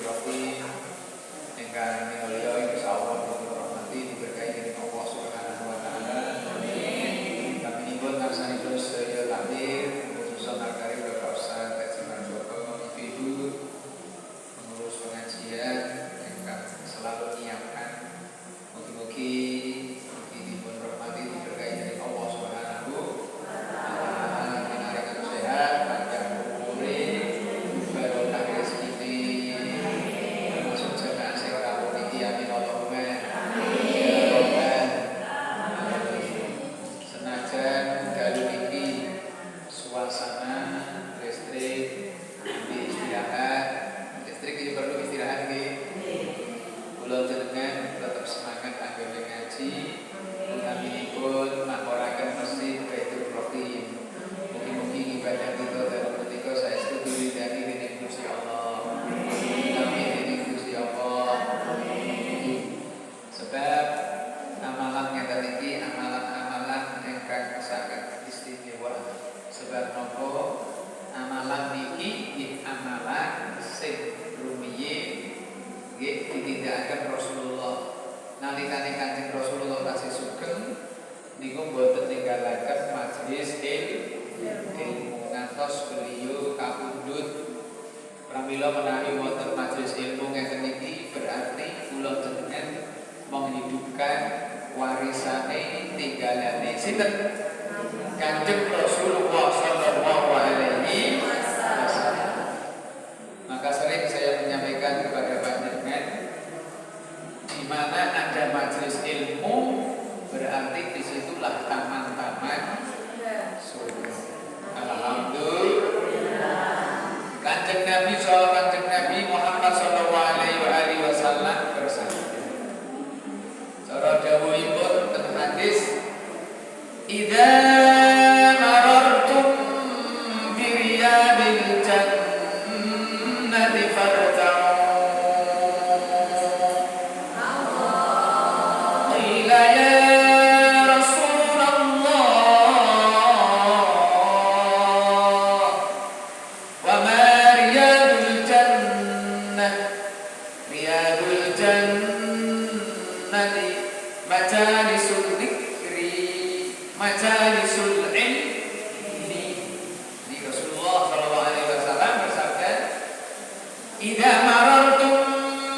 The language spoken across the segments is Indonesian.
Roti ingkang minulya insyaallah dirahmati diberkahi dening Allah Subhanahu wa taala. Amin. Sampinipun ngarsanipun sedaya takdir khususan akari Bapak Ustaz Haji Marjoko, Ibu pengurus pengajian ingkang selalu menyiapkan. Mugi-mugi dipun rahmati diberkahi dening Allah Subhanahu wa taala. Pinaringan sehat, panjang umure, barokah rezeki, termasuk jamaah sing ora niki amin Allahumma amin. Senajan dalu niki suasana listrik di istirahat, listrik ini perlu istirahat nggih. Kula jenengan tetap semangat anggone ngaji, utaminipun makoraken masjid Baitul Roti. Mugi-mugi ibadah kita dalam ketika saestu diridani dening Gusti Allah. Amin dening Gusti Allah. Sebab amalan ngeten iki amalan-amalan ingkang sangat istimewa. Sebab napa? Amalan niki nggih amalan sing rumiyin nggih ditindakaken Rasulullah. Nalikane Kanjeng Rasulullah tasih sugeng niku mboten ninggalaken majelis ilmu ngantos beliau kapundhut. Pramila menawi wonten majelis ilmu ngeten iki berarti kula jenengan menghidupkan warisane tinggalane sinten? Kanjeng Rasulullah sallallahu alaihi wasallam. Maka sering saya menyampaikan kepada panjenengan, di mana ada majelis ilmu berarti disitulah taman-taman surga. Alhamdulillah. Kanjeng Nabi Muhammad sallallahu alaihi wasallam bersabda. Cara dawuhipun ten hadis, "Idza marartum bi riyadil jannati farta'u." Qila ya Rasulullah, wa ma riyadul jannah? Riyadul jannati majalisul dzikri, majalisul ilmi. Ini Rasulullah sallallahu alaihi wasallam bersabda, "Idza marartum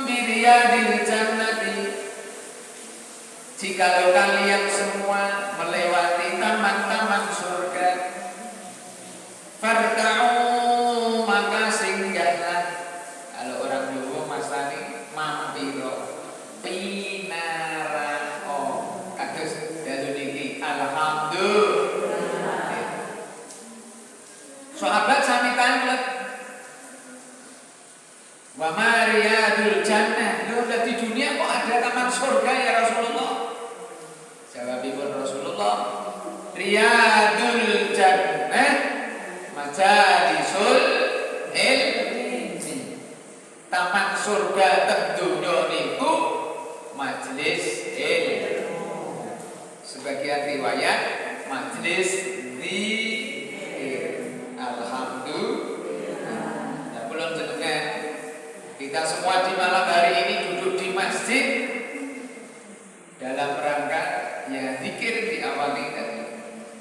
bi riyadil jannati." Jikalau kalian semua melewati taman-taman surga, farta'u, maka singgahlah. Kalau orang dulu Mas Tani mampiro pinarao kados dalu niki alhamdulillah. Sahabat sami tanlet, wa mariyadul jannah. Lho, di dunia kok ada taman surga ya Rasulullah? Jawabipun Rasulullah, riyadul jannah majalisul ilmi. Taman surga tentunya niku majelis ilmu. Sebagian riwayat majelis zikir. Alhamdulillah. Nah, belum jenengan kita semua di malam hari ini duduk di masjid dalam rangka ya zikir diawali tadi.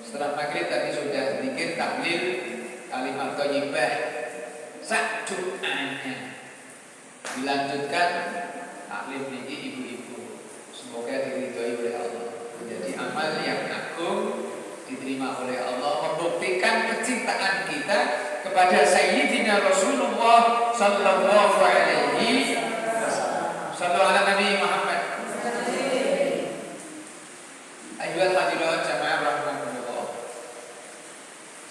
Setelah maghrib tadi sudah zikir tahlil kalimat thayyibah sak doanya. Dilanjutkan tahlil niki ibu-ibu. Semoga diridhoi oleh Allah. Menjadi amal yang agung diterima oleh Allah, membuktikan kecintaan kita kepada Sayyidina Rasulullah sallallahu alaihi wasallam. Sallallahu ala Nabi Muhammad. Ayyuhal hadirin jamaah rahimakumullah.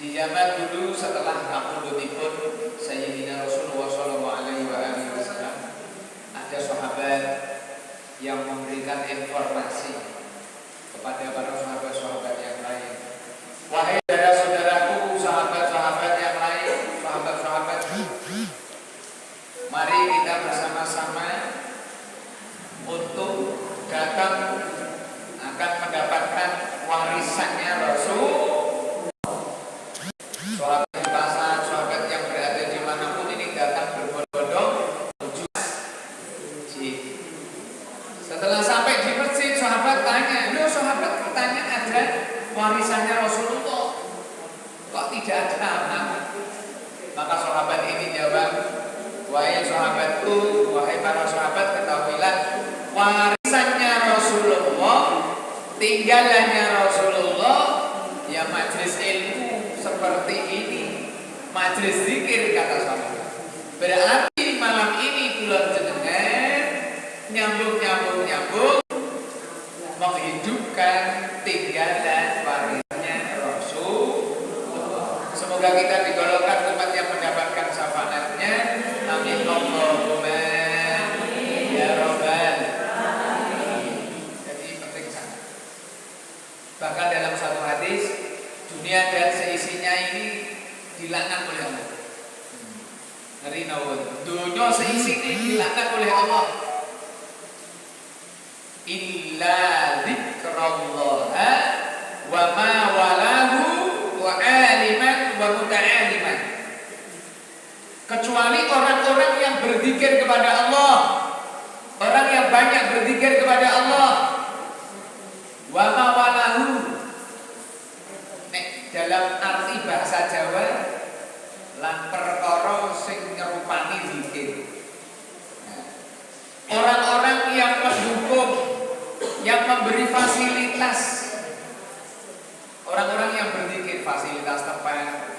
Di zaman dulu setelah kapundhutipun Sayyidina Rasulullah sallallahu alaihi wasallam, ada sahabat yang memberikan informasi kepada para sahabat-sahabat yang lain. Wahai saudara-saudaraku, sahabat-sahabat yang lain, sahabat-sahabat, mari kita bersama-sama untuk datang akan mendapatkan warisannya Rasul. Sahabat di pasar, sahabat yang berada di manapun ini datang berbondong-bondong sahabatku, wahai para sahabat, ketahuilah warisannya Rasulullah, tinggalannya Rasulullah, ya majlis ilmu seperti ini, majlis zikir kata sahabat. Berarti malam ini kula jenengan nyambung menghidupkan tinggalan warisannya Rasulullah. Semoga kita digolongkan umat yang mendapatkan syafaatnya. Amin Allahumma ya Rabbal. Jadi penting sangat. Bahkan dalam satu hadis, dunia dan seisinya ini dilaknat oleh Allah. Ngeri nawon. Dunia seisi ini dilaknat oleh Allah. Illa dzikrullah wa ma walahu wa aliman wa muta'aliman. Kecuali orang-orang yang berzikir kepada Allah, orang yang banyak berzikir kepada Allah. Wa ma walahu, dalam arti bahasa Jawa, lan perkara sing nyerupani zikir. Orang-orang yang mendukung, yang memberi fasilitas, orang-orang yang berzikir, fasilitas tempat,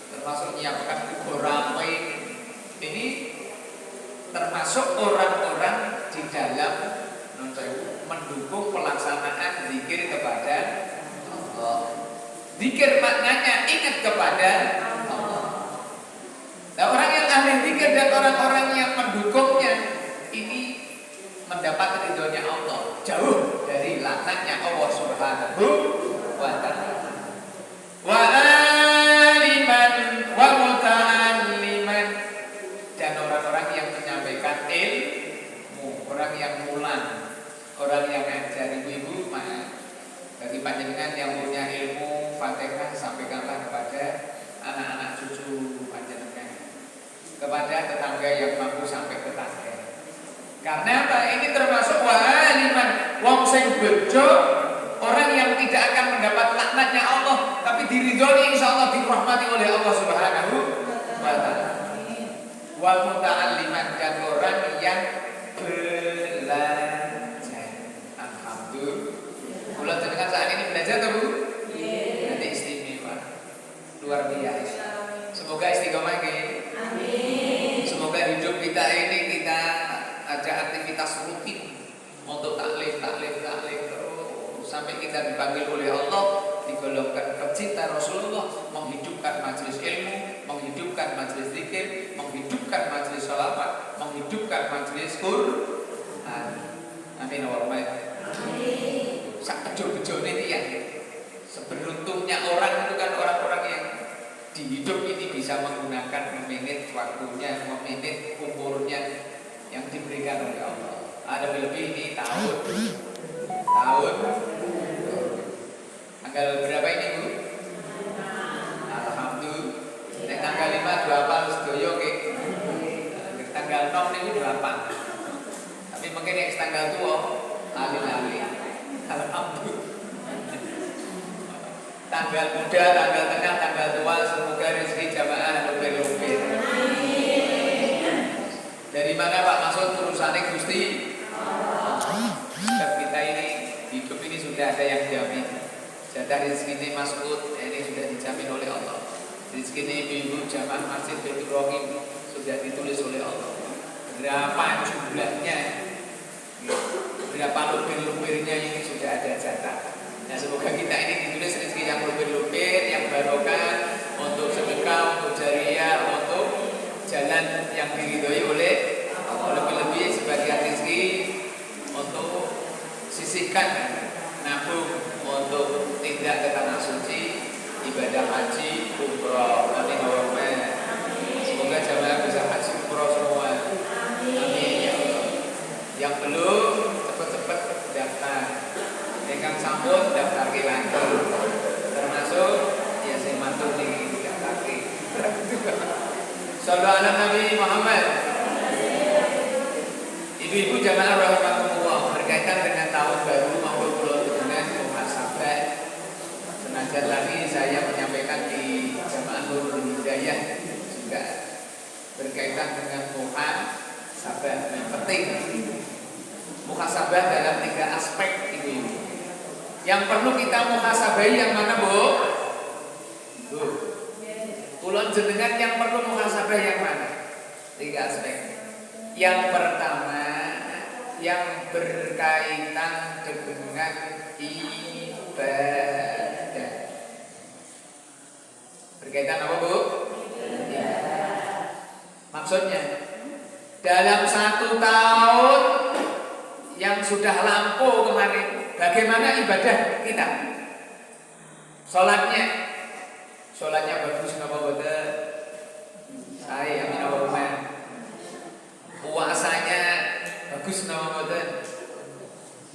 termasuk menyiapkan kubur ramai, ini termasuk orang-orang di dalam mendukung pelaksanaan zikir kepada Allah. Zikir maknanya ingat kepada Allah. Nah, orang yang ahli zikir dan orang-orang yang mendukungnya ini mendapat ridhonya Allah, jauh dari laknatnya Allah Subhanahu wa ta'ala. Wa aliman wa muta'alliman, dan orang-orang yang menyampaikan ilmu, orang yang mulan, orang yang ngajar. Ibu-ibu, bagi panjenengan yang punya ilmu Fatihah, sampaikanlah kepada anak-anak cucu panjenengan, kepada tetangga yang mampu sampai ke tetangga. Karena apa? Ini termasuk wa'aliman, wong sing bejo, orang yang tidak akan mendapat laknatnya Allah, tapi diridhoi insyaallah, dirahmati oleh Allah Subhanahu wa ta'ala. Wa muta'alliman, dan orang yang belajar. Alhamdulillah. Kula jenengan saat ini belajar tuh, Bu? Nanti istimewa. Luar biasa. Semoga istiqomah nggih. Amin. Semoga hidup kita ini kita ada aktivitas rutin untuk taklim terus sampai kita dipanggil oleh Allah, digolongkan pecinta Rasulullah, menghidupkan majelis ilmu, menghidupkan majelis zikir, menghidupkan majelis sholawat, menghidupkan majelis Quran. Amin wa amin. Sak bejo-bejone iki ya. Seberuntungnya orang itu kan orang-orang yang di hidup ini bisa menggunakan memanage waktunya, memanage umurnya yang diberikan oleh Allah. Ada lebih ini tahun tanggal berapa ini, Bu? Alhamdulillah. Nek tanggal 5 28 sedoyo nggih. Tanggal 6 niku 28. Tapi mungkin yang tanggal tua alih-alih. Alhamdulillah. Tanggal muda, tanggal tengah, tanggal tua, semoga rezeki jamaah luber-luber. Dari mana Pak Masud urusannya Gusti? Sebab kita ini hidup ini sudah ada yang jamin. Jatah rezeki ini Masud ini sudah dijamin oleh Allah. Rezeki ini ibu jamaah Masjid Baitur Rahim sudah ditulis oleh Allah. Berapa jumlahnya? Berapa luber-lubernya ini sudah ada jatah. Nah, semoga kita ini ditulis rezeki yang luber-luber, yang barokah, untuk sedekah, untuk jariah, untuk jalan yang diridhoi oleh lebih-lebih sebagian rezeki untuk sisihkan nabung untuk tindak ke tanah suci, ibadah haji, umroh. Amin. Semoga jamaah bisa haji umroh semua. Amin ya Allah. Yang belum cepat-cepat daftar. Dengan sampun daftar ke lancar. Termasuk ya saya mantul di daftar ke. Sallallahu alaihi Nabi Muhammad. Ibu-ibu jamaah rahimakumullah, berkaitan dengan tahun baru maupun bulan dengan muhasabah. Senajan tadi saya menyampaikan di jamaah Nurul Hidayah juga berkaitan berkaitan dengan muhasabah. Penting. Muhasabah dalam 3 aspek ini. Yang perlu kita muhasabahi yang mana, Bu? Bu. Kulon jenengan yang perlu muhasabah yang mana? 3 aspek. Yang pertama, yang berkaitan dengan ibadah. Berkaitan apa, Bu? Maksudnya, dalam 1 tahun yang sudah lampau kemarin, bagaimana ibadah kita? Sholatnya bagus napa boten? Saya amin Allahumma. Puasanya bagus napa boten?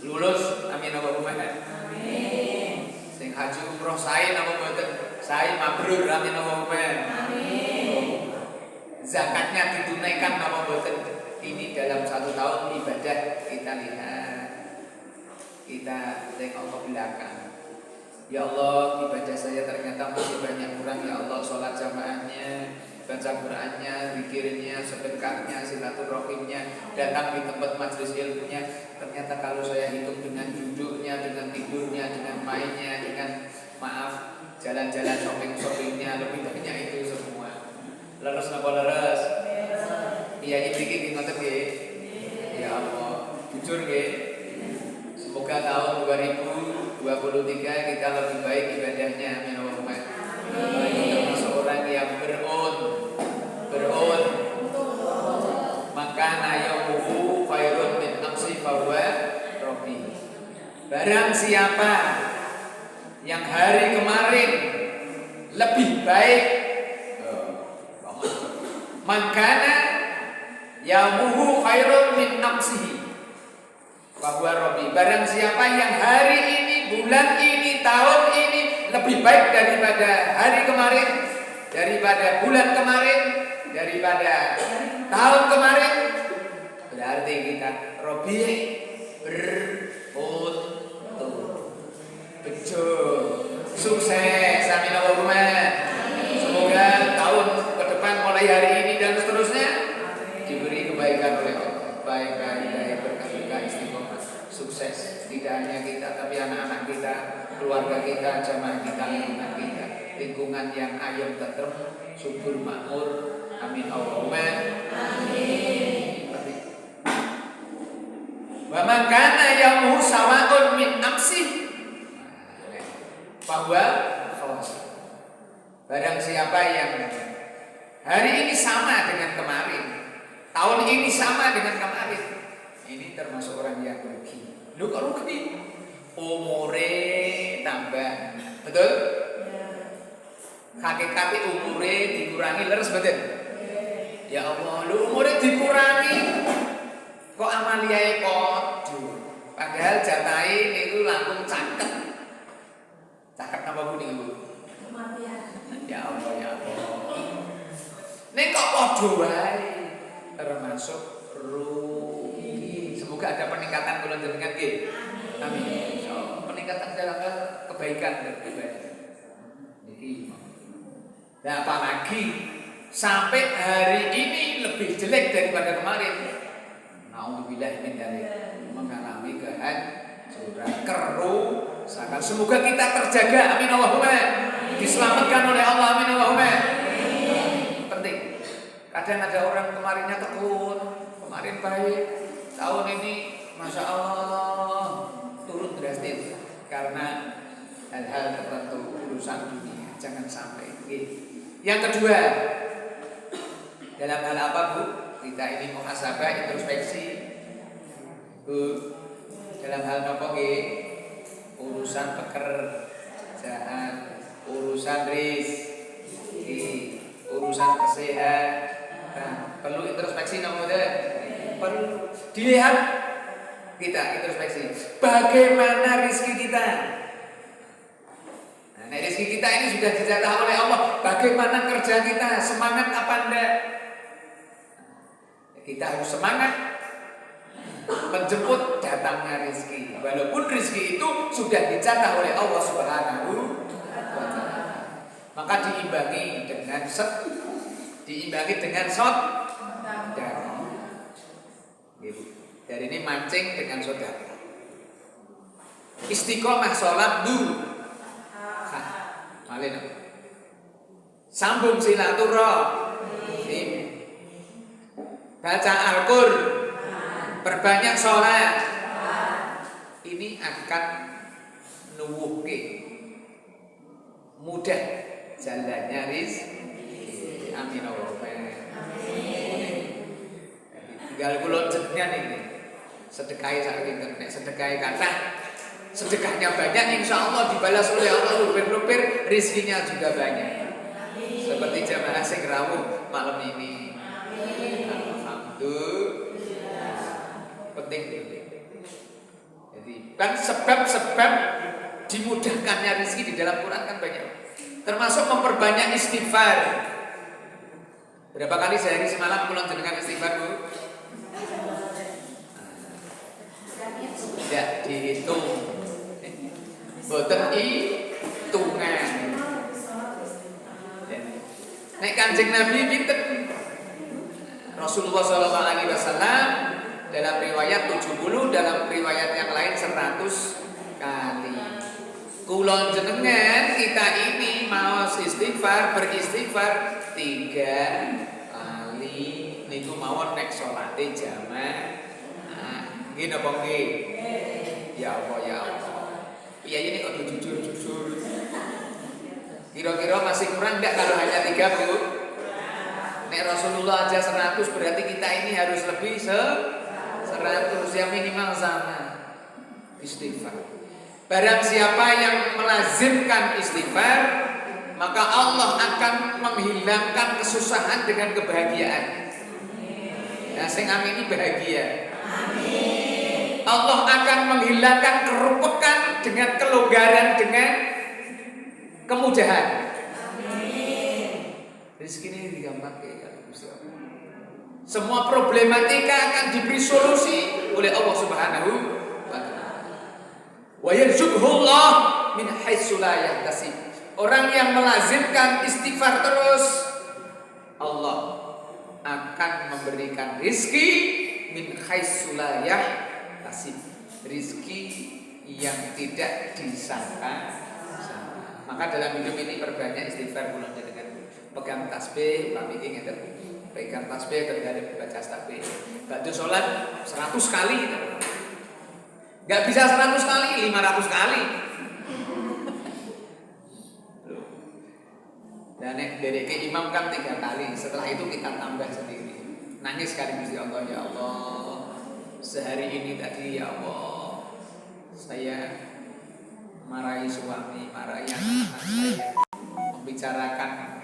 Lulus amin Allahumma. Amin. Sing haji umroh saya napa boten? Saya mabrur amin Allahumma. Amin. Zakatnya ditunaikan napa boten? Ini dalam 1 tahun ibadah kita lihat. Kita tengok ke belakang. Ya Allah, ibadah saya ternyata masih banyak kurang. Ya Allah, sholat jamaahnya, baca Qur'annya, zikirnya, sedekahnya, silaturahimnya, datang di tempat majelis ilmunya. Ternyata kalau saya hitung dengan duduknya, dengan tidurnya, dengan mainnya, dengan jalan-jalan shopping-shoppingnya, lebih banyak itu semua. Leres napa leres? Iya, iki ngoten nggih. Ya Allah, jujur nggih. Semoga tahun 2023 kita lebih baik ibadahnya. Amin Allahumma. Termasuk orang yang berun. Maka nayamuhu khairun min amsi fahuwa rabbi. Barang siapa yang hari kemarin lebih baik, makana yamuhu khairun min amsihi fahuwa rabbi. Barang siapa yang hari ini, bulan ini, tahun ini lebih baik daripada hari kemarin, daripada bulan kemarin, daripada tahun kemarin, berarti kita Rabbi beruntung, bejo, sukses, amin Allahumma. Semoga tahun ke depan mulai hari ini dan seterusnya diberi kebaikan oleh Allah, baik berkah istiqomah, sukses. Tidak hanya kita, tapi anak-anak kita, keluarga kita, jamaah kita, lingkungan yang ayam tentrem, subur makmur. Amin Allahumma. Amin. Wa man kana yamuhu sawa'un min nafsi bahwa barang siapa yang hari ini sama dengan kemarin, tahun ini sama dengan kemarin, ini termasuk orang yang rugi. Lu kok rugi? Umure tambah, betul? Hakikate umure dikurangi leres betul? Ya Allah, lu umure dikurangi, kok amaliae podo. Padahal jatahe niku langkung caket. Caket napa Bu niku? Kematian. Ya Allah, ya Allah. Nek kok podo wae, termasuk rugi. Semoga ada peningkatan kula jenengan nggih. Amin. So, peningkatan dalam hal kebaikan dan ibadah. Niki. Nah, apalagi sampai hari ini lebih jelek daripada kemarin. Nauzubillah min dzalik, mengalami kehancuran, kerusakan. Semoga kita terjaga, amin Allahumma. Diselamatkan oleh Allah, amin Allahumma. Penting. Kadang ada orang kemarinnya tekun, kemarin baik, tahun ini masya Allah turun drastis karena hal-hal tertentu urusan dunia. Jangan sampai. Yang kedua, dalam hal apa Bu? Kita ini muhasabah, introspeksi. Bu, dalam hal apa nggih? Urusan pekerjaan, urusan rezeki, urusan kesehatan. Perlu introspeksi napa mboten? Perlu dilihat kita introspeksi. Bagaimana rezeki kita? Nah, rezeki kita ini sudah dijatah oleh Allah. Bagaimana kerja kita? Semangat apa enggak? Kita harus semangat menjemput datangnya rezeki. Walaupun rezeki itu sudah dijatah oleh Allah Subhanahu wa Ta'ala. Maka diimbangi dengan Dari ini mancing dengan saudara. Istiqomah sholat malin. Sambung silaturahim. Baca Al-Qur'an. Perbanyak sholat. Ini akan nuwuhke mudah jalannya rizki. Amin Allahumma. Tinggal kula jenengan ini. Sedekahe sak pinten, nek sedekahe kathah, sedekahnya banyak, insya Allah dibalas oleh Allah lupir-lupir, rizkinya juga banyak. Seperti jamaah sing rawuh malam ini. Alhamdulillah. Penting. Jadi kan sebab-sebab dimudahkannya rizki di dalam Quran kan banyak. Termasuk memperbanyak istighfar. Berapa kali sehari semalam kula jenengan istighfar, Bu? Tidak dihitung. Boten hitungan. Nek Kanjeng Nabi pinten? Rasulullah SAW dalam riwayat 70, dalam riwayat yang lain 100 kali. Kulon jenengan kita ini mau istighfar, beristighfar 3 kali. Niku mawon nek salate jamaah. Nggih napa nggih? Ya Allah, ya Allah. Iya ini kok jujur. Kira-kira masih kurang enggak kalau hanya 3, Bu? Nek Rasulullah aja 100, berarti kita ini harus lebih 100, ya minimal sama. Istighfar. Barang siapa yang melazimkan istighfar, maka Allah akan menghilangkan kesusahan dengan kebahagiaan. Nah, sing amin ini bahagia. Allah akan menghilangkan kerupekan dengan kelonggaran, dengan kemudahan. Rezeki ini digampangkan kalau Gusti Allah. Semua problematika akan diberi solusi oleh Allah Subhanahu wa taala. Wa yarzuqhullah min haitsu la yahtasib. Orang yang melazimkan istighfar terus, Allah akan memberikan rizki min haitsu la yahtasib. Rizki yang tidak disangka. Maka dalam hidup ini perbanyak istighfar kula dengan pegang tasbih, Pak Miki ngeten. Pegang tasbih terhadap baca tasbih. Badhe salat 100 kali. Enggak bisa 100 kali, 500 kali. Dan dari ke imam kan 3 kali. Setelah itu kita tambah sendiri. Nangis sekali Gusti Allah, ya Allah. Sehari ini tadi ya Allah, saya marahi suami, marahi anak saya, membicarakan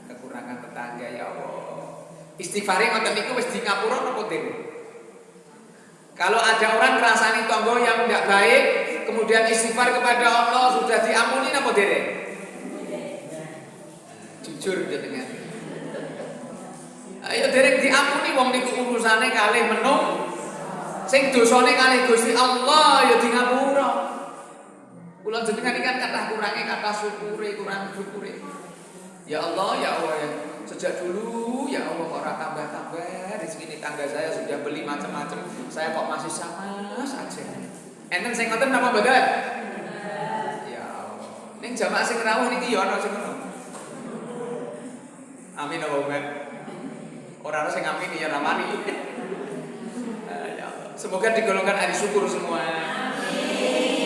kekurangan tetangga, ya Allah. Istighfare ngoten niku wis di ngapura napa dene? Kalau ada orang ngrasani tangga yang tidak baik, kemudian istighfar kepada Allah sudah diampuni napa dene? Jujur jenengan. Ayo dereng diampuni wong niku urusane kalih menung. Sing dosane kalih Gusti Allah ya di ngapura. Kula jenengan iki kan kathah kurange, kathah syukure, kurang syukure. Ya Allah, ya Allah, ya. Sejak dulu ya Allah kok ora tambah-tambah rezeki tangga saya sudah beli macam-macam. Saya kok masih sama saja. Enten sing ngoten napa mboten? Ya Allah. Ning jamaah sing rawuh niki ya ana sing ngono. Amin Allahumma. Ora ana sing amin ya ramani. Ya Allah. Semoga digolongkan ahli syukur semua.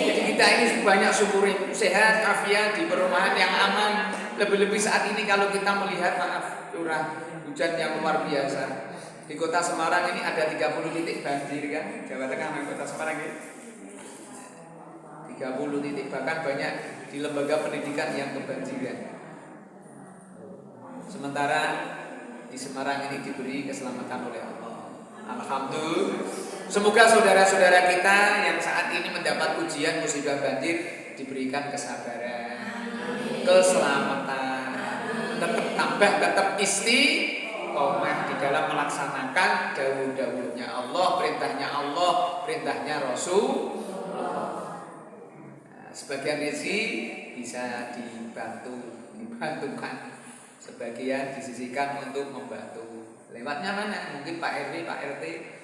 Kita ini banyak syukuri, sehat, afiat, di perumahan yang aman. Lebih-lebih saat ini kalau kita melihat curah hujan yang luar biasa. Di kota Semarang ini ada 30 titik banjir kan, Jawa Tengah dan kota Semarang ini 30 titik, bahkan banyak di lembaga pendidikan yang kebanjiran. Sementara di Semarang ini diberi keselamatan oleh Allah. Alhamdulillah. Semoga saudara-saudara kita yang saat ini mendapat ujian musibah banjir diberikan kesabaran, keselamatan, tetap istiqomah di dalam melaksanakan dawuh-dawuhnya Allah, perintahnya Rasulullah. Sebagian rezeki bisa dibantukan, sebagian disisihkan untuk membantu. Lewatnya mana? Mungkin Pak RW, Pak RT.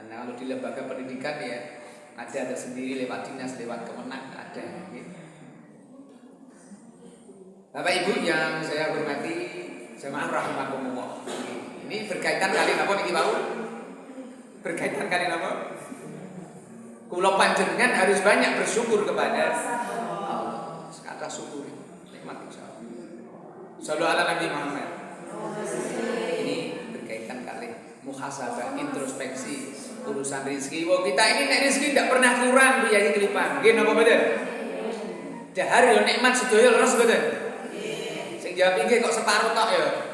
Nah, kalau di lembaga pendidikan ya ada tersendiri lewat dinas, lewat Kemenang ada. Gitu. Bapak Ibu yang saya hormati, jemaah rahimakumullah. Ini berkaitan kali apa niki Pak? Berkaitan kali apa? Kula panjenengan harus banyak bersyukur kepada Allah. Kata syukuri, nikmat insyaallah. Shallallahu ala Nabi Muhammad. Ini berkaitan kali muhasabah, introspeksi, urusan rezeki. Wah, kita ini nek rezeki tidak pernah kurang biaya kelipan. Nggih napa mboten? Dahar yo nikmat sedaya leres mboten? Sing jawab iki kok separuh tok ya.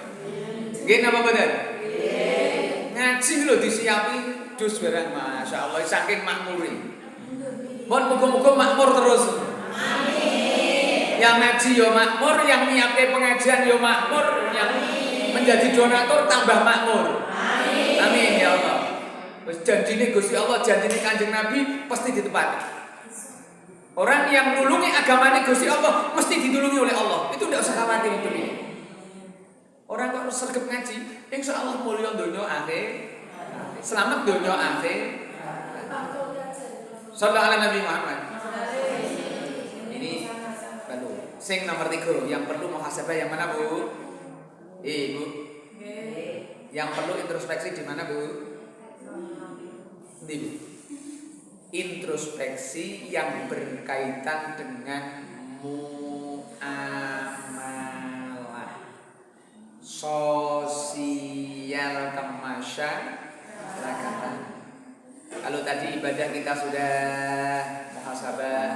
Nggih napa mboten? Ngaji lho disiapi dus barang masyaallah saking makmure. Mohon muga-muga makmur terus. Amin. Yang ngaji yo makmur, yang nyiapke pengajian yo makmur, yang menjadi donatur tambah makmur. Amin. Amin ya Allah. Wis janjine Gusti Allah, janjine Kanjeng Nabi pasti ditepati. Orang yang nulungi agamanya Gusti Allah mesti ditulungi oleh Allah. Itu tidak usah khawatir itu ini. Orang kok sergap ngaji, insya Allah mulia dunia akhir. Selamat dunia akhir. Sallallahu ala Nabi Muhammad. Ini baru. Sing nomor 3 yang perlu muhasabah yang mana Bu? Bu. Yang perlu introspeksi di mana Bu? Di Bu. Introspeksi yang berkaitan dengan muamalah sosial kemasyarakatan. Kalau tadi ibadah kita sudah muhasabah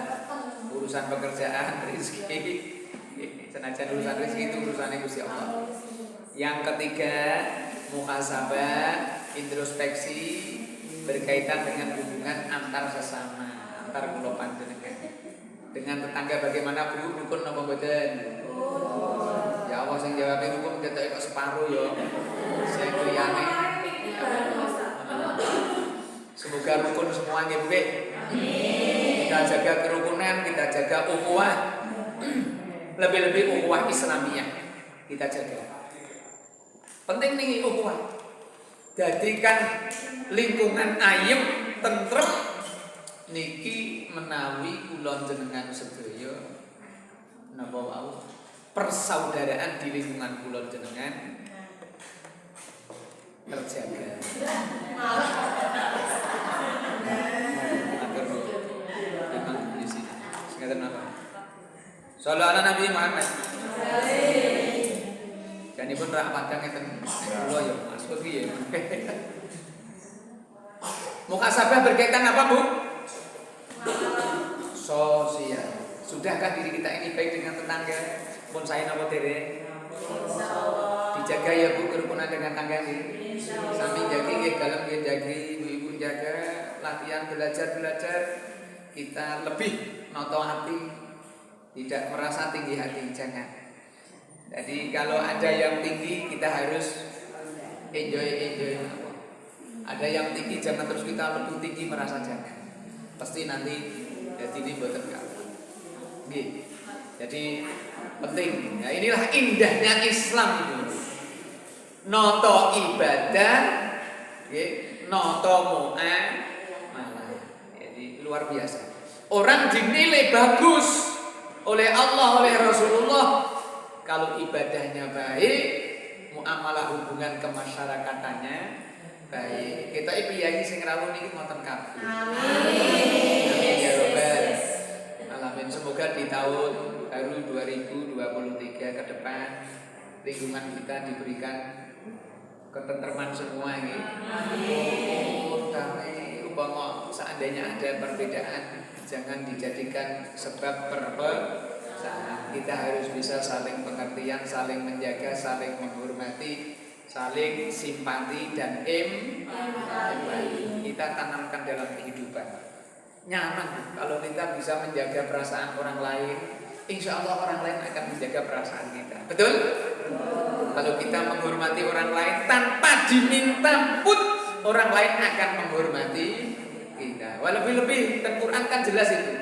urusan pekerjaan, rezeki, senajan urusan rezeki itu urusan Gusti Allah. Yang ketiga muhasabah, introspeksi berkaitan dengan hubungan antar sesama, antar kula panjenengan. Dengan tetangga bagaimana Bu? Rukun napa mboten? Ya Allah sing jawab rukun ketok kok separuh ya. Sing liyane. Semoga rukun semuanya Bu. Kita jaga kerukunan, kita jaga ukhuwah. Lebih-lebih ukhuwah Islamiyah kita jaga. Penting nih ukhuwah. Jadikan lingkungan ayem, tentrem niki menawi kula jenengan sedaya napa wau persaudaraan di lingkungan kula jenengan terjaga. Memang di sini. Sinten napa? Sallallahu ala Nabi Muhammad. Janipun rak padang ngeten kula ya Mas piye. Muhasabah berkaitan apa Bu? Sosial. Sudahkah diri kita ini baik dengan tetangga? Pun saya napa dereng? Dijaga ya Bu kerukunan dengan tangga ini. Sami jagi nggih dalem nggih jagi, ibu-ibu jaga, latihan belajar kita lebih noto hati, tidak merasa tinggi hati, jangan. Jadi kalau ada yang tinggi kita harus enjoy. Ada yang tinggi jangan terus kita lebih tinggi merasa jangan. Pasti nanti jadi ini mboten kalah. Nggih. Jadi penting. Nah, inilah indahnya Islam itu. Noto ibadah, nggih, noto muamalah. Jadi luar biasa. Orang dinilai bagus oleh Allah, oleh Rasulullah kalau ibadahnya baik, muamalah hubungan kemasyarakatannya baik. Kita piyayi sing rawuh niki ngoten kabeh. Amin. Amin ya rabbal alamin. Semoga di tahun baru 2023 ke depan lingkungan kita diberikan ketenteraman semua ini. Amin. Damai. Upama seandainya ada perbedaan jangan dijadikan sebab perpecahan. Kita harus bisa saling pengertian, saling menjaga, saling menghormati, saling simpati dan empati. Kita tanamkan dalam kehidupan. Nyaman kalau kita bisa menjaga perasaan orang lain, insya Allah orang lain akan menjaga perasaan kita. Betul? Kalau kita menghormati orang lain tanpa diminta pun orang lain akan menghormati kita. Lebih-lebih Al-Quran kan jelas itu.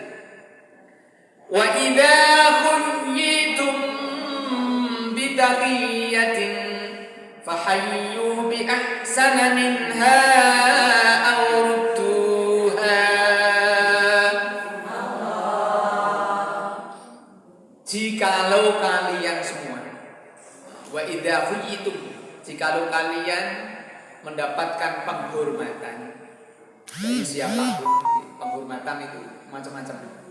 Wa idza khuyyitum bi taqiyatin fahayyu bi ahsana minha aw Jadi kalau kalian mendapatkan penghormatan dari siapapun, penghormatan itu macam-macam.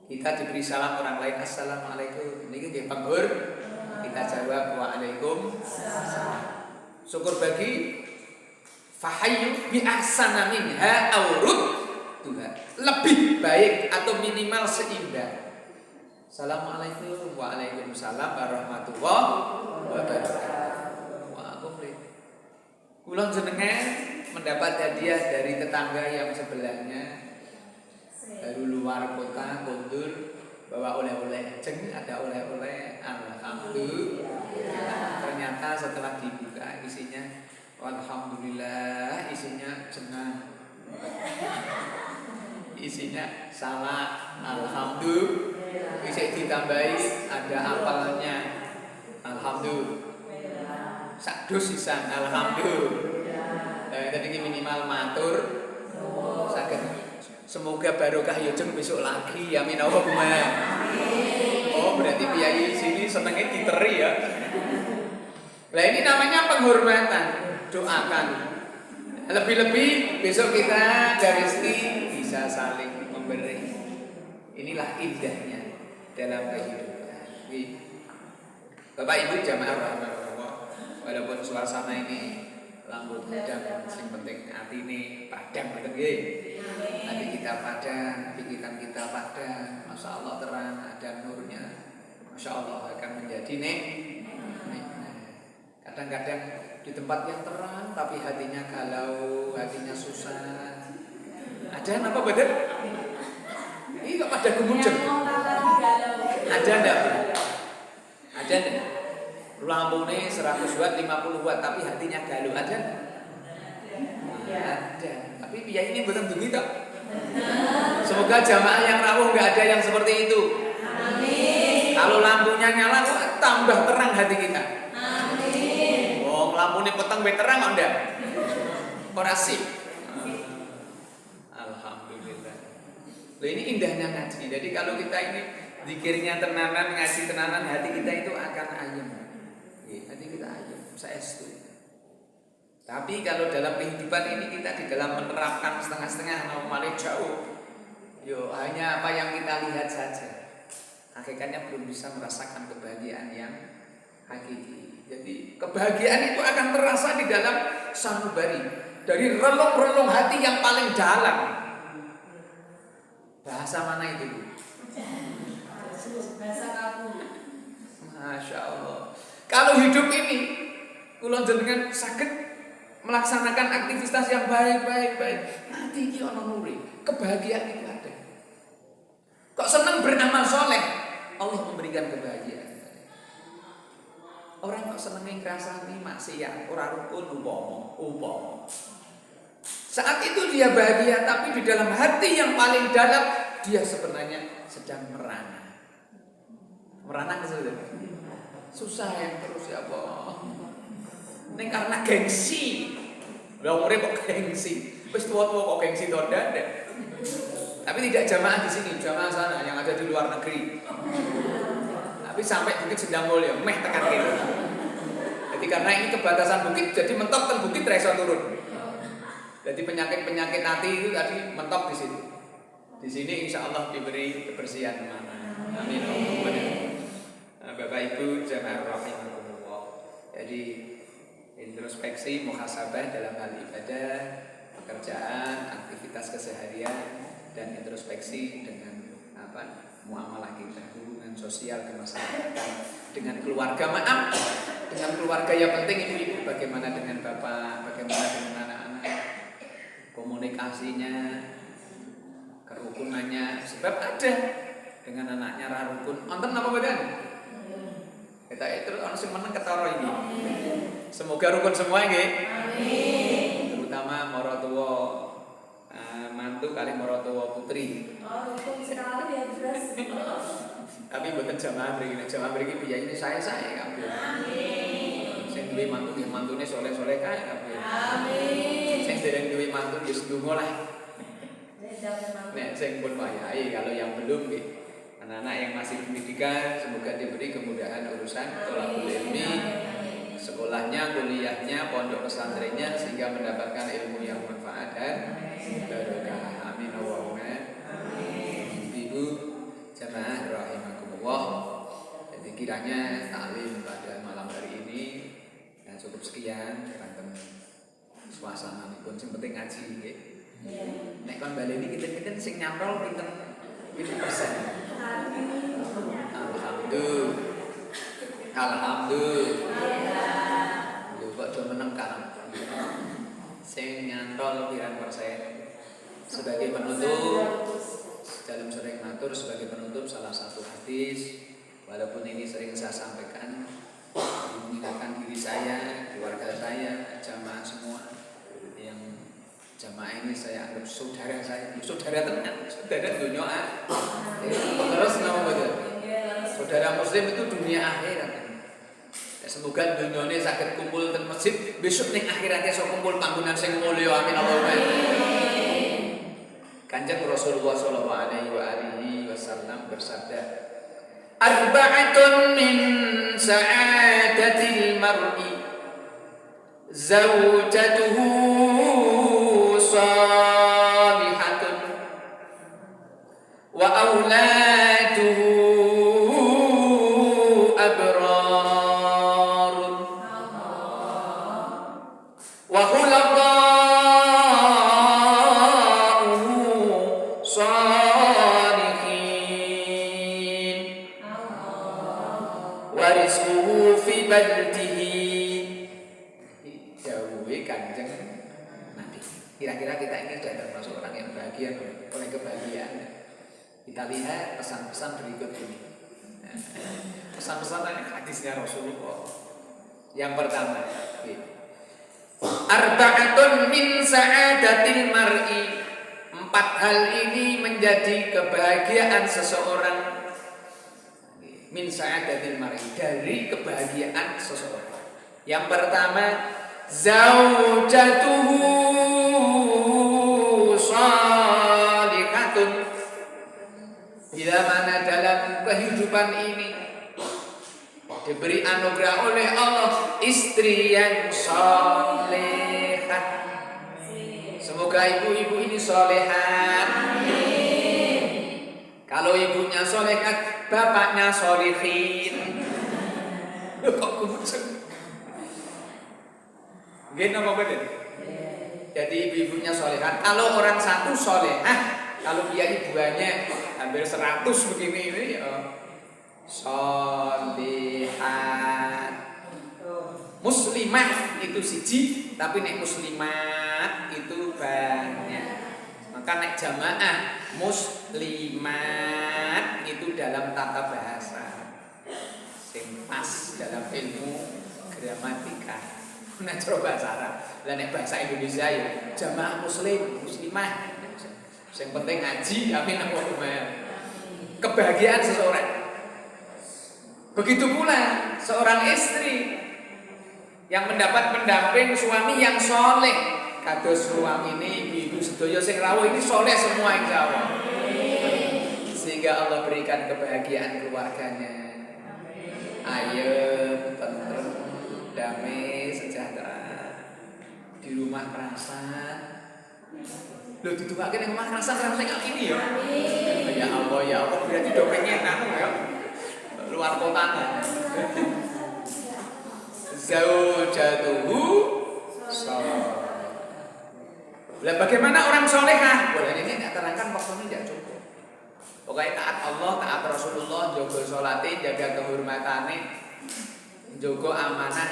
Kita diberi salam orang lain, assalamualaikum, ini dia penghur, kita jawab waalaikumsalam. Syukur bagi fahayyu bi ahsana minha aurud Tuhan, lebih baik atau minimal seindah. Assalamualaikum, waalaikumsalam warahmatullahi wabarakatuh. Kula jenengan mendapat hadiah dari tetangga yang sebelahnya dari luar kota kondur bawa oleh-oleh, ada oleh-oleh, alhamdulillah. Ternyata setelah dibuka isinya, alhamdulillah, isinya cenah, isinya salah, alhamdulillah. Bisa ditambahi ada apalnya, alhamdulillah. Sak dus sisan, alhamdulillah. Tadi minimal matur saged. Semoga barokah yujeng besok lagi. Amin Allahumma. Oh, berarti piyayi sini senengnya diteri ya. Nah, ini namanya penghormatan. Doakan. Lebih-lebih besok kita dari sini bisa saling memberi. Inilah indahnya dalam kehidupan. Bapak Ibu jamaah rahimahullah. Walaupun suasana ini lampu padang, yang penting hati ini padang betul nggih. Hati kita padang, pikiran kita padang, masya Allah terang, ada nurnya, masya Allah akan menjadi kadang-kadang di tempat yang terang tapi hatinya galau, hatinya susah. Ada apa betul? Ini kok pada gumujeng? Ada enggak? Ada enggak? Lampune 100 watt, 50 watt tapi hatinya galau, ada? Ada. Tapi piye ini mboten dugi tok. Semoga jamaah yang rawuh enggak ada yang seperti itu. Amin. Kalau lampunya nyala tambah terang hati kita. Amin. Oh, lampune peteng wae terang kok ndak? Ora sip. Alhamdulillah. Loh, ini indahnya ngaji. Jadi kalau kita ini zikirnya tenanan, ngaji tenanan, hati kita itu akan ayem. Hati kita ayem, saestu. Tapi kalau dalam kehidupan ini kita di dalam menerapkan setengah-setengah normalnya jauh. Yo, hanya apa yang kita lihat saja. Hakikatnya belum bisa merasakan kebahagiaan yang hakiki. Jadi kebahagiaan itu akan terasa di dalam sanubari, dari relung-relung hati yang paling dalam. Bahasa mana itu? Bahasa kamu. Masya Allah. Kalau hidup ini, kula jenengan saged melaksanakan aktivitas yang baik. Nanti iki ana nuri, kebahagiaan itu ada. Kok senang beramal soleh, Allah memberikan kebahagiaan. Orang kok seneng ngrasani maksiat, ora rukun umpama. Saat itu dia bahagia, tapi di dalam hati yang paling dalam dia sebenarnya sedang merana. Merana kesulitan. Susah yang terus ya Allah. Ini karena gengsi. Lah umure kok gengsi. Wis tua-tua kok gengsi to ndak. Tapi tidak jamaah di sini, jamaah sana yang ada di luar negeri. Tapi sampai Bukit Sendang Mulya meh tekan kene. Jadi karena ini kebatasan bukit, jadi mentok ten bukit ra iso turun. Jadi penyakit-penyakit hati itu tadi mentok di situ. Di sini insya Allah diberi kebersihan mana. Amin. Bapak Ibu jamaah rahimahumullah. Jadi introspeksi, muhasabah dalam hal ibadah, pekerjaan, aktivitas keseharian, dan introspeksi dengan muamalah kita, hubungan sosial kemasyarakatan, dengan keluarga. Maaf, dengan keluarga yang penting ibu-ibu, bagaimana dengan bapak, bagaimana dengan anak-anak, komunikasinya, kerukunannya, sebab ada dengan anaknya rarukun. Nonton apa badan? Kita itu orang sing meneng ketara ini. Semoga rukun semua nggih. Amin. Terutama maratuwa mantu kali maratuwa putri. Oh, rukun sekali ya, jelas. Tapi mboten jamaah mriki piye ini saya kabeh. Amin. Sing duwe mantu nggih mantune saleh-saleh kae kabeh. Amin. Sing dereng duwe mantu wis ndonga lah. Nek sing pun wayahe, kalau yang belum nggih anak-anak yang masih pendidikan semoga diberi kemudahan urusan thalabul ilmi, sekolahnya, kuliahnya, pondok pesantrennya, sehingga mendapatkan ilmu yang manfaat dan barokah. Amin Allahumma. Ibu jamaah rahimakumullah. Jadi kiranya taklim pada malam hari ini ya cukup sekian. Berantem suasana pun sing penting ngaji nggih. Nek kon baleni kita sing nyantol pinten 50%. Alhamdulillah. Lho kok do meneng kan. Sing nyantol pirang persen. Sebagai penutup dalam sering matur sebagai penutup salah satu hadis, walaupun ini sering saya sampaikan, mengingatkan diri saya, keluarga saya, jamaah semua yang jamaah ini saya anggap saudara saya, saudara tenan, saudara dunia. Terus nama betul. Saudara muslim itu dunia akhirat. Semoga dunia ini sakit kumpul di masjid, besok nih akhiratnya so kumpul panggungan sing mulya. Amin Allahumma. Kanjeng Rasulullah sallallahu alaihi wasallam bersabda, arba'atun min sa'adatil mar'i zawjatuhu salihatun wa auladuhu abrarun wa warismuhu fi baldihi. Dawuhe Kanjeng Nabi. Kira-kira kita ini sudah termasuk orang yang bahagia oleh kebahagiaan. Kita lihat pesan-pesan berikut ini. Pesan-pesan ini hadisnya Rasulullah. Yang pertama, arba'atun min sa'adatil mar'i. 4 hal ini menjadi kebahagiaan seseorang. Min sa'adatil mar'i, dari kebahagiaan seseorang. Yang pertama, zaujatuhu shalihatun. Bila mana dalam kehidupan ini diberi anugerah oleh Allah istri yang salehah. Semoga ibu-ibu ini solehat. Kalau ibunya solehat, bapaknya solihin. Loh kok kumusuk? Gini apa betul? Jadi ibu-ibunya solehat. Kalau orang satu solehah, kalau dia ibuannya hampir 100 begini ini ya solihat. Muslimah itu siji, tapi nek muslimat itu banyak. Maka nek jamaah muslimat itu dalam tata bahasa sing pas dalam ilmu gramatika. Nek bahasa Arab, lah nek bahasa Indonesia ya jamaah muslim, muslimah. Yang penting ngaji, amin Allahumma. Kebahagiaan seseorang. Begitu pula seorang istri yang mendapat pendamping suami yang soleh. Kados suami ini ibu-ibu sedaya sing rawuh ini soleh semua insyaallah. Sehingga Allah berikan kebahagiaan keluarganya. Ayem, tentrem, damai, sejahtera. Di rumah kerasan. Loh ditukaken ning omah kerasan karo sing ini ya. Ya Allah berarti do pengen ya. Luar kota. Zaujatuhu salih. Lah bagaimana orang solehah? Boleh ini tidak terangkan waktu ini tidak cukup. Pokoknya taat Allah, taat Rasulullah, jaga sholati, jaga kehormatane, jaga amanah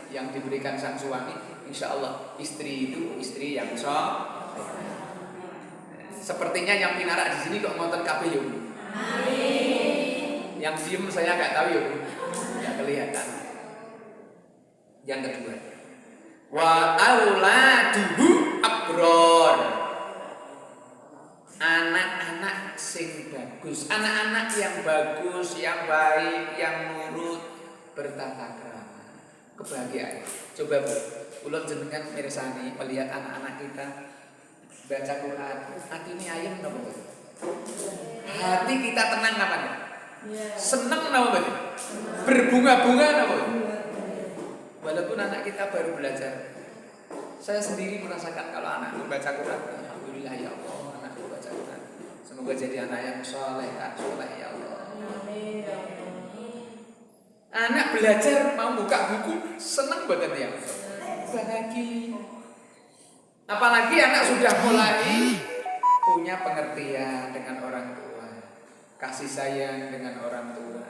yang diberikan sang suami. Insya Allah istri itu istri yang soleh. Sepertinya yang pinarak di sini kok ngonten kabeh yo. Yang diem saya nggak tahu yo. Nggak kelihatan. Yang kedua, wa auladuhu abror. Anak-anak sing bagus, anak-anak yang bagus, yang baik, yang nurut, bertata krama. Kebahagiaan. Coba Bu, kula jenengan mirsani melihat anak-anak kita baca Quran, hati ini ayem napa Bu? Hati kita tenang napa? Seneng napa Bu? Berbunga-bunga napa Bu? walaupun anak kita baru belajar. Saya sendiri merasakan kalau anakku baca Quran, alhamdulillah ya Allah, anakku baca Quran. Semoga jadi anak yang soleh ya Allah. Anak belajar mau buka buku senang banget ya, bahagia. Apalagi anak sudah mulai punya pengertian dengan orang tua, kasih sayang dengan orang tua,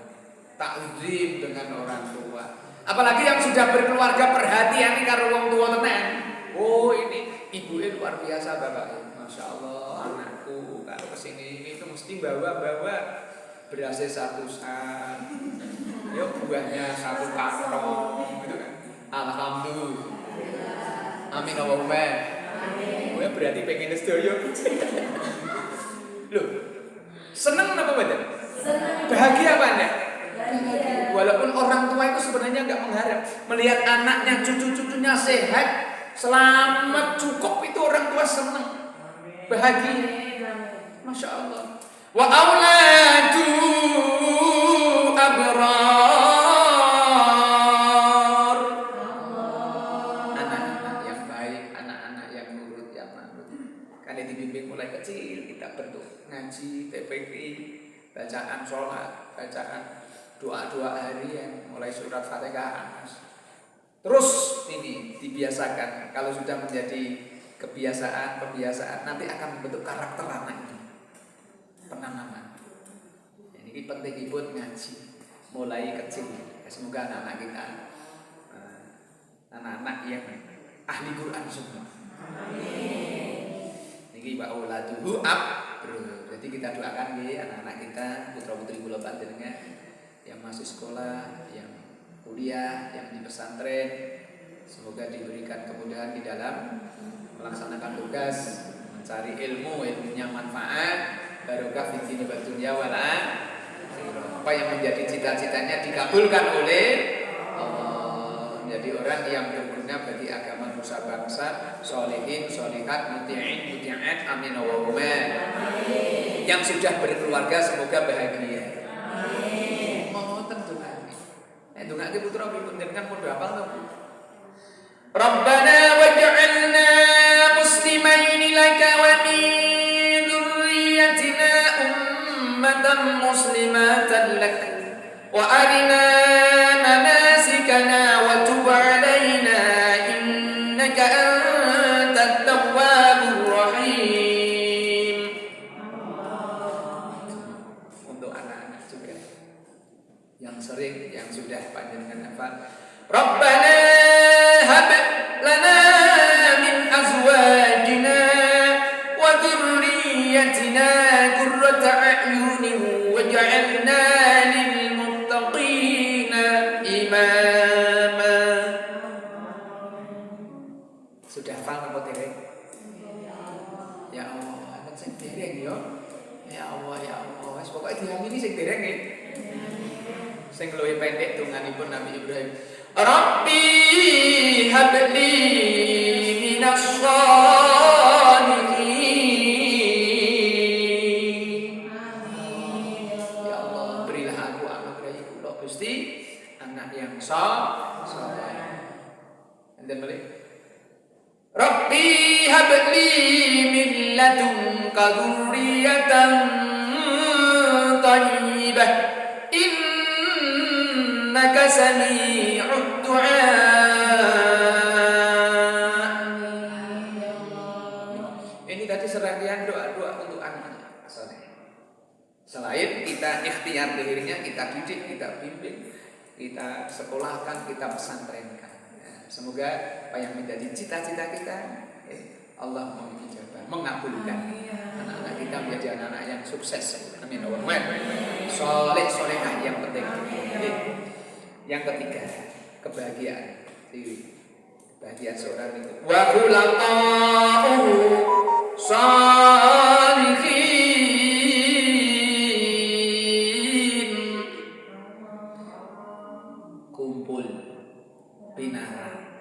takzim dengan orang tua. Apalagi yang sudah berkeluarga perhatian nih karo wong tua tenan. Oh ini ibunya luar biasa bapak. Masya Allah anakku kalau kesini itu mesti bawa berasnya satu sak, yuk buahnya satu karung gitu kan. Alhamdulillah. Amin Allahumma. Gue berarti pengen sedoyo. Loh, seneng apa badan? Bahagia apa anda? Walaupun orang tua itu sebenarnya nggak mengharap melihat anaknya, cucu-cucunya sehat, selamat, cukup, itu orang tua senang, bahagia. Masya Allah. Wa auladu abrar. Anak-anak yang baik, anak-anak yang nurut, yang manut. Kalian dibimbing mulai kecil, kita bentuk ngaji, TPQ, bacaan sholat, bacaan doa-doa harian, mulai surat Fatihah. Terus ini dibiasakan. Kalau sudah menjadi kebiasaan nanti akan membentuk karakter anak itu. Penanaman. Ini penting buat ngaji mulai kecil. Semoga anak-anak kita anak-anak yang ahli Quran semua. Ini Pak Uladuhu bro. Jadi kita doakan ya anak-anak kita, putra-putri kula panjenengan yang masih sekolah, yang kuliah, yang di pesantren, semoga diberikan kemudahan di dalam melaksanakan tugas, mencari ilmunya manfaat, barokah fid dini wad dunya wal akhirah. Apa yang menjadi cita-citanya dikabulkan oleh Allah, menjadi orang yang berguna bagi agama nusa bangsa, sholihin, sholihat, muti'in, muti'at, amin Allahumma. Yang sudah berkeluarga semoga bahagia. Dongake putra ibu jenengan pun hafal to. Rabbana waj'alna muslimaini laka wa min dzurriyyatina ummatan muslimatan lak wa arina manasikana wa tub 'alaina innaka antat tawwabur rahim. Untuk anak-anak juga yang sering, yang sudah panjenengan hafal. Rabbana hab lana min azwajina wa dzurriyyatina qurrata a'yunin waj'alna lil muttaqina imama. Sudah hafal apa dereng? Ya Allah, akan sing dereng yo. Ya Allah, ya Allah. Wis pokoke diamini sing dereng nggih. Sing luwih pendek tunganipun Nabi Ibrahim. Rabbi habli minas sholihin. Ya Allah, berilah aku anugerah kula Gusti anak yang saleh. Enten balik. Rabbi habli min ladunka dzurriyyatan thayyibah. Innaka sami'ud du'a. Ini tadi serangkaian doa-doa untuk anak saleh. Selain kita ikhtiar dirinya, kita didik, kita bimbing, kita sekolahkan, kita pesantrenkan. Semoga apa yang menjadi cita-cita kita Allah mengijabah, mengabulkan. Anak-anak kita menjadi anak-anak yang sukses. Amin Allahumma. Soleh-solehah yang penting. Yang ketiga, kebahagiaan diri. Kebahagiaan seorang itu. Wa khulaqa'u shalihin. Kumpul, binara,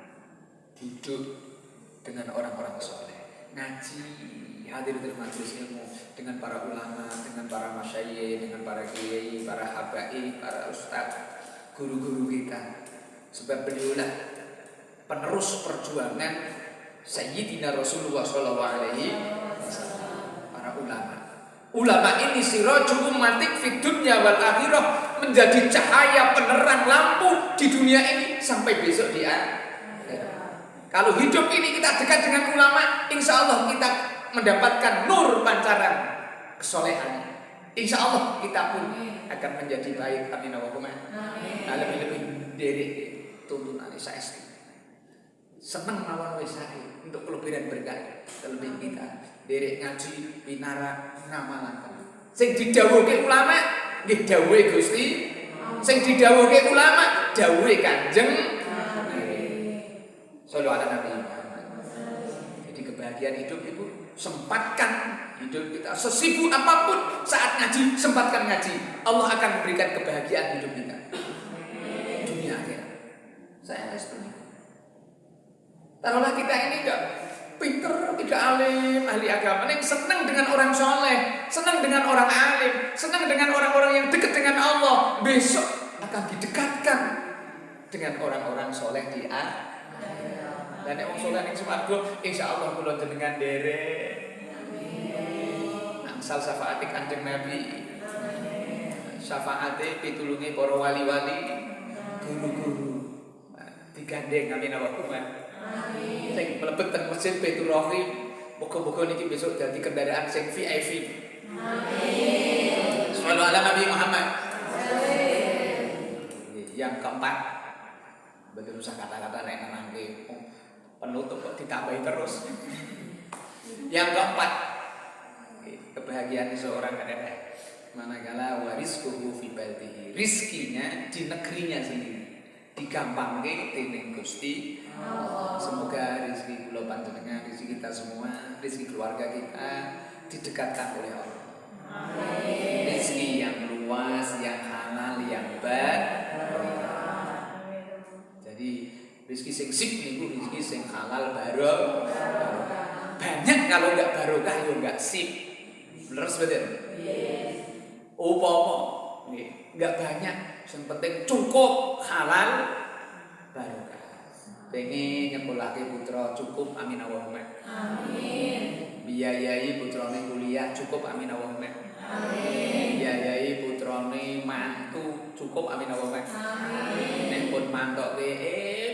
duduk dengan orang-orang soleh, ngaji, hadir di majelis ilmu dengan para ulama, dengan para masyayikh, dengan para kiai, para habaib, para ustaz, guru-guru kita. Sebab beliaulah penerus perjuangan Sayyidina Rasulullah SAW, para ulama. Ulama ini sirajul ummatik fid dunya wal akhirah, menjadi cahaya penerang lampu di dunia ini sampai besok di akhirat. Kalau hidup ini kita dekat dengan ulama, insya Allah kita mendapatkan nur pancaran kesolehan. Insya Allah kita pun akan menjadi baik. Amin Allahumma. Lebih-lebih dari tuntunan saesti. Senang mawon wis sae untuk kelebihan berkah terlebih kita derek ngaji pinara ngamalaken sing didhawuhke ulama nggih dawuhe Gusti, sing didhawuhke ulama dawuhe Kanjeng sallallahu alaihi wasallam. Jadi kebahagiaan hidup itu sempatkan hidup kita sesibuk apapun, saat ngaji sempatkan ngaji, Allah akan memberikan kebahagiaan hidup kita dunia akhirat. Saya setuju. Taruhlah kita ini tidak pinter, tidak alim, ahli agama, yang senang dengan orang soleh, senang dengan orang alim, senang dengan orang-orang yang dekat dengan Allah, besok akan didekatkan dengan orang-orang soleh di akhirat. Dan yang soleh yang swarga, insya Allah kula jenengan derek angsal syafaati Kanjeng Nabi, syafaati pitulunge para wali-wali, guru-guru, digandeng. Amin Allahumma. Sing mlebet teng Masjid Baitur Rahim, muga-muga niki besok dadi kendaraan sing VIP. Amin. Sallallahu ala Nabi Muhammad. Yang keempat, betul usah kata-kata nek nangke penutup kok ditambahi terus. Yang keempat, kebahagiaan seorang adalah manakala warisquhu fi baldihi, rizkinya di negerinya sendiri digampangke dening Gusti Allah. Semoga rezeki kula panjenengan, rezeki kita semua, rezeki keluarga kita didekatkan oleh Allah. Amin. Rezeki yang luas, yang halal, yang barokah. Jadi rezeki sing sip niku rezeki sing halal barokah. Banyak kalau enggak barokah ya enggak sip. Bener betul? Yes. Umpama enggak banyak, yang penting cukup halal barokah. Pengen nyekolahke putra cukup, amin Allahumma. Amin. Biayai putrane kuliah cukup, amin Allahumma. Amin. Biayai putrane mantu cukup, amin Allahumma. Amin. Nek pun mantoke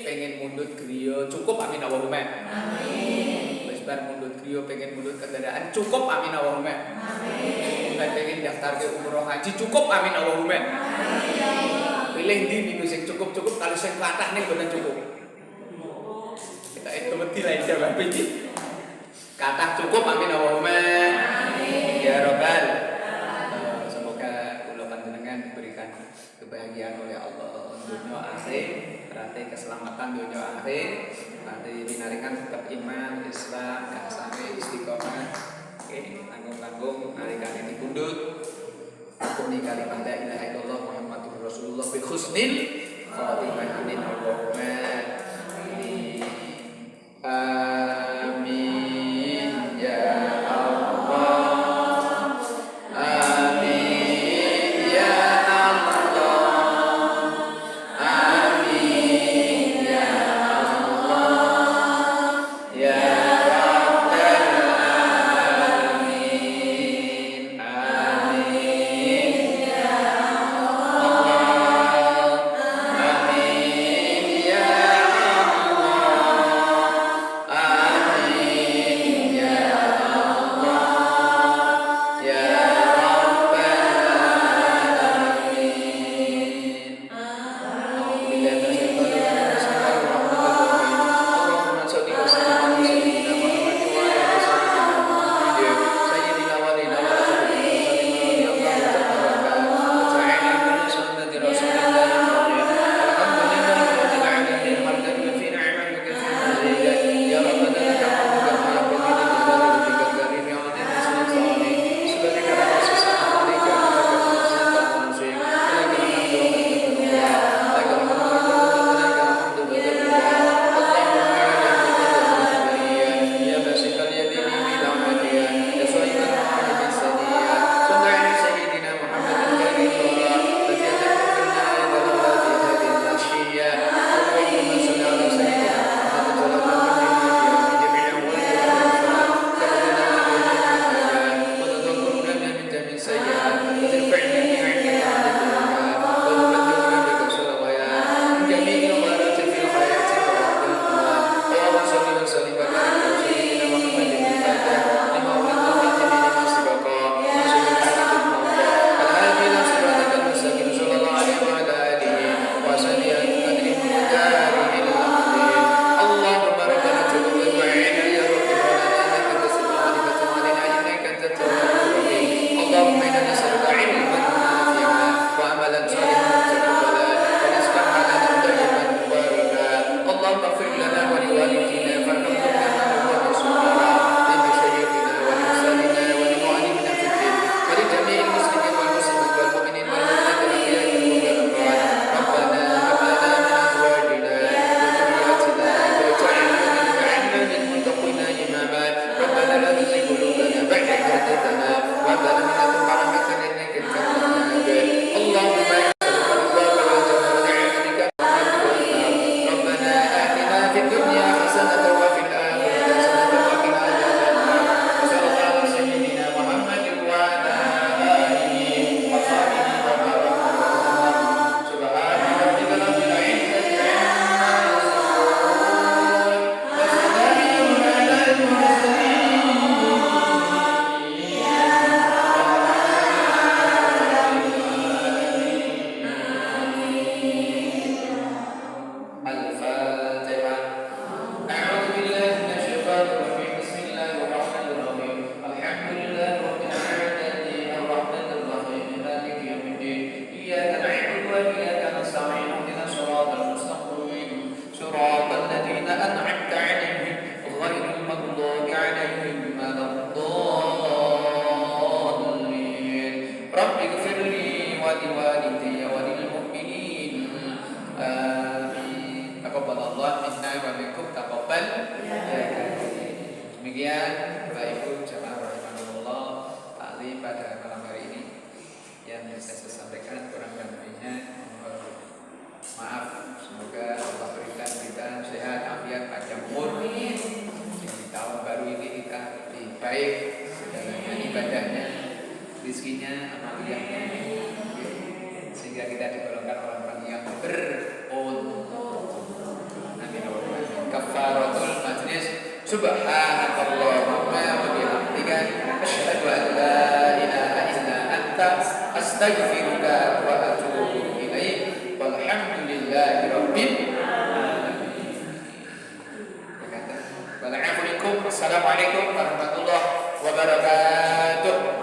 pengen mundut griya cukup, amin Allahumma. Amin. Wis bar mundut griya pengen mundut kendaraan cukup, amin Allahumma. Amin. Pengen daftar ke umroh haji cukup, amin Allahumma. Amin. Pilih ndi niku sing cukup-cukup, kalau sing kathah ning boten cukup. Kita itu mesti lain jawab iki. Kathah cukup, amin Allahumma. Amin. Ya Rabbal. Semoga kula panjenengan diberikan kebahagiaan oleh Allah dunia akhirat, berarti keselamatan dunia akhirat, berarti dinaringkan tetap iman, Islam, kasane istiqomah. Oke, tanggung-tanggung narikan ini pundut. Kuni kalimat la ilaha illallah Muhammadur Rasulullah bi husnil khatimah, amin Allahumma. Amin ya Allah. Amin ya Allah. Amin ya Allah. Ya Rabbal Alamin. Amin ya Allah. Amin ya Rabbi ighfirli wa liwalidayya wa lil mu'minin. Amin. Taqabbalallahu minna wa minkum taqabbal ya karim. Demikian Bapak Ibu jamaah rahimakumullah, taklim pada malam hari ini yang bisa saya sampaikan, kurang lebihnya maaf. Semoga Allah berikan kita sehat, afiat, panjang umur. Di tahun baru ini kita lebih baik segalanya, ibadahnya, rizkinya, amaliyahnya, sehingga kita digolongkan orang-orang yang beruntung. Amin. Kafaratul majlis. Subhanakallahumma wa bihamdika asyhadu an la ilaha illa anta astaghfiruka wa atubu ilaik. Walhamdulillahi rabbil alamin. Assalamualaikum warahmatullahi wabarakatuh.